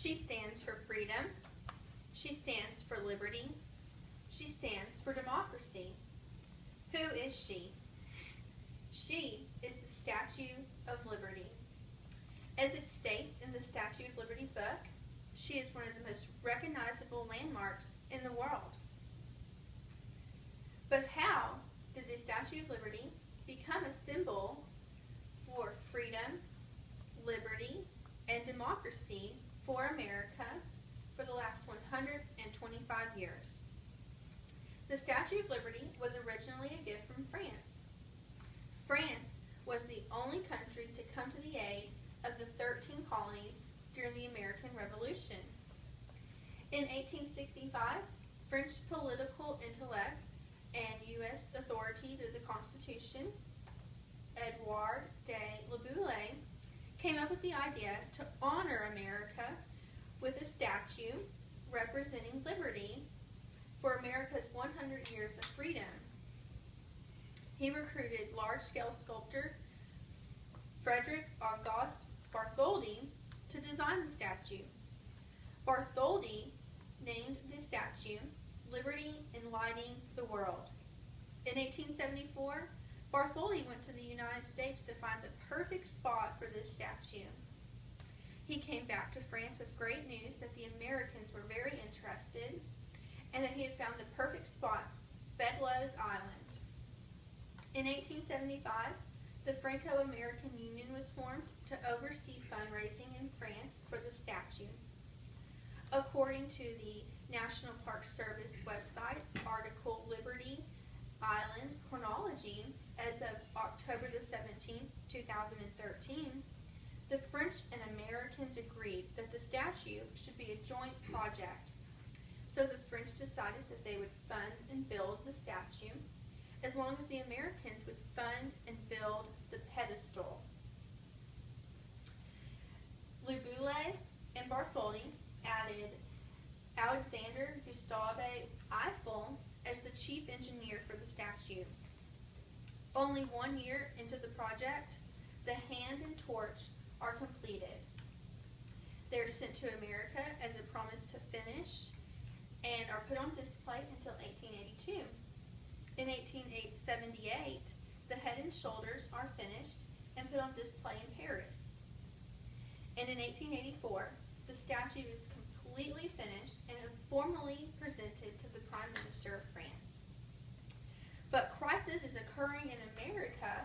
She stands for freedom. She stands for liberty. She stands for democracy. Who is she? She is the Statue of Liberty. As it states in the Statue of Liberty book, she is one of the most recognizable landmarks in the world. But how did the Statue of Liberty become a symbol for freedom, liberty, and democracy for America for the last 125 years? The Statue of Liberty was originally a gift from France. France was the only country to come to the aid of the 13 colonies during the American Revolution. In 1865, French political intellect and U.S. authority to the Constitution, Edouard de La Boulaye, came up with the idea to honor America with a statue representing liberty for America's 100 years of freedom. He recruited large-scale sculptor Frederick Auguste Bartholdi to design the statue. Bartholdi named the statue Liberty Enlightening the World. In 1874, Bartholdi went to the United States to find the perfect spot for this statue. He came back to France with great news that the Americans were very interested and that he had found the perfect spot, Bedloes Island. In 1875, the Franco-American Union was formed to oversee fundraising in France for the statue. According to the National Park Service website article Liberty Island Chronology, as of October the 17th, 2013, the French and Americans agreed that the statue should be a joint project. So the French decided that they would fund and build the statue, as long as the Americans would fund and build the pedestal. La Boulaye and Bartholdi added Alexander Gustave Eiffel as the chief engineer for the statue. Only 1 year into the project, the hand and torch are completed. They are sent to America as a promise to finish and are put on display until 1882. In 1878, the head and shoulders are finished and put on display in Paris. And in 1884, the statue is completely finished and formally presented to the Prime Minister of France. But crisis is occurring in America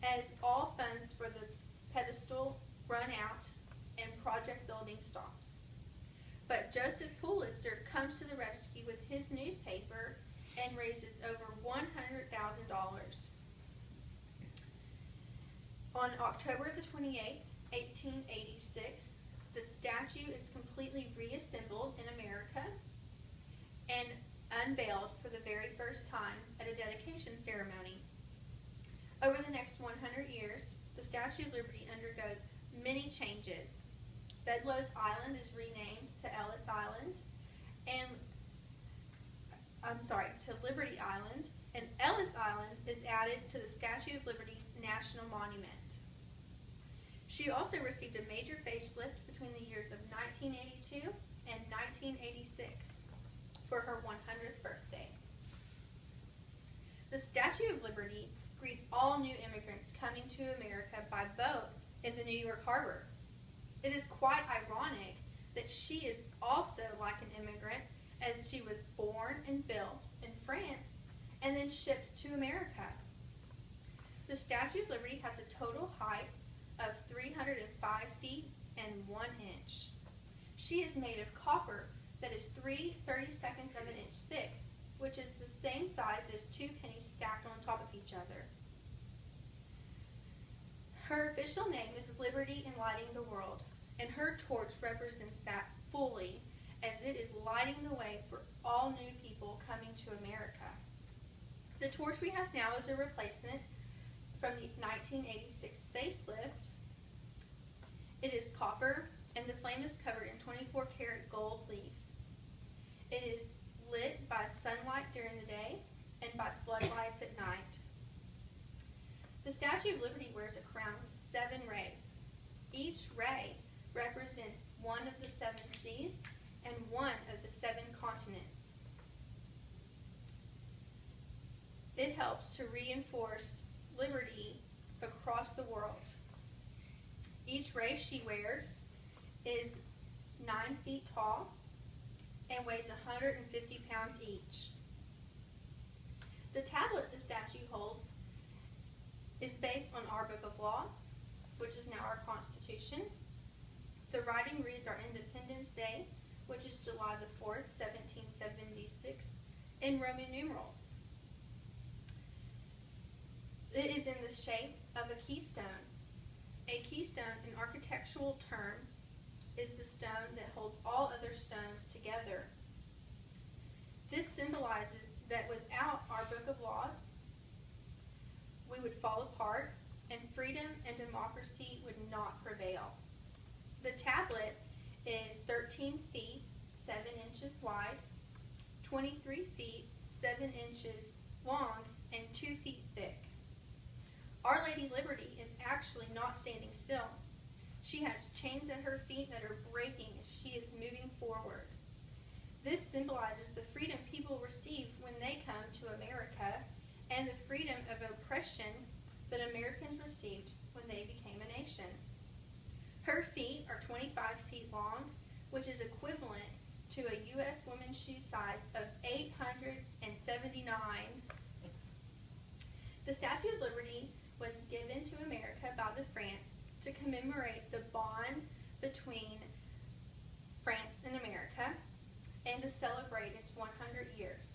as all funds for the pedestal run out and project building stops. But Joseph Pulitzer comes to the rescue with his newspaper and raises over $100,000. On October the 28th, 1886, the statue is completely reassembled in America and unveiled for the very first time at a dedication ceremony. Over the next 100 years, the Statue of Liberty undergoes many changes. Bedloes Island is renamed to Ellis Island, to Liberty Island, and Ellis Island is added to the Statue of Liberty's National Monument. She also received a major facelift between the years of 1982 and 1986 for her 100th birthday. The Statue of Liberty greets all new immigrants coming to America by boat in the New York Harbor. It is quite ironic that she is also like an immigrant, as she was born and built in France and then shipped to America. The Statue of Liberty has a total height of 305 feet and 1 inch. She is made of copper that is 3/32 of an inch thick, which is the same size as 2 pennies stacked on top of each other. Her official name is Liberty Enlightening the World, and her torch represents that fully, as it is lighting the way for all new people coming to America. The torch we have now is a replacement from the 1986 facelift. It is copper, and the flame is covered in 24-karat gold leaf. It is lit by sunlight during the day and by floodlights at night. The Statue of Liberty wears a crown with 7 rays. Each ray represents one of the 7 seas and one of the 7 continents. It helps to reinforce liberty across the world. Each race she wears is 9 feet tall and weighs 150 pounds each. The tablet the statue holds is based on our Book of Laws, which is now our Constitution. The writing reads our Independence Day, which is July the 4th, 1776, in Roman numerals. It is in the shape of a keystone. A keystone, in architectural terms, is the stone that holds all other stones together. This symbolizes that without our Book of Laws, we would fall apart and freedom and democracy would not prevail. The tablet is 13 feet 7 inches wide, 23 feet 7 inches long, and 2 feet thick. Our Lady Liberty is actually not standing still. She has chains at her feet that are breaking as she is moving forward. This symbolizes the freedom people receive when they come to America and the freedom of oppression that Americans received when they became a nation. Her feet are 25 feet long, which is equivalent to a U.S. woman's shoe size of 879. The Statue of Liberty was given to America by the France to commemorate the bond between France and America and to celebrate its 100 years.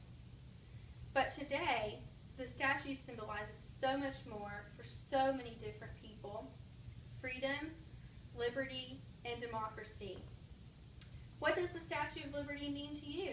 But today, the statue symbolizes so much more for so many different people: freedom, liberty, and democracy. What does the Statue of Liberty mean to you?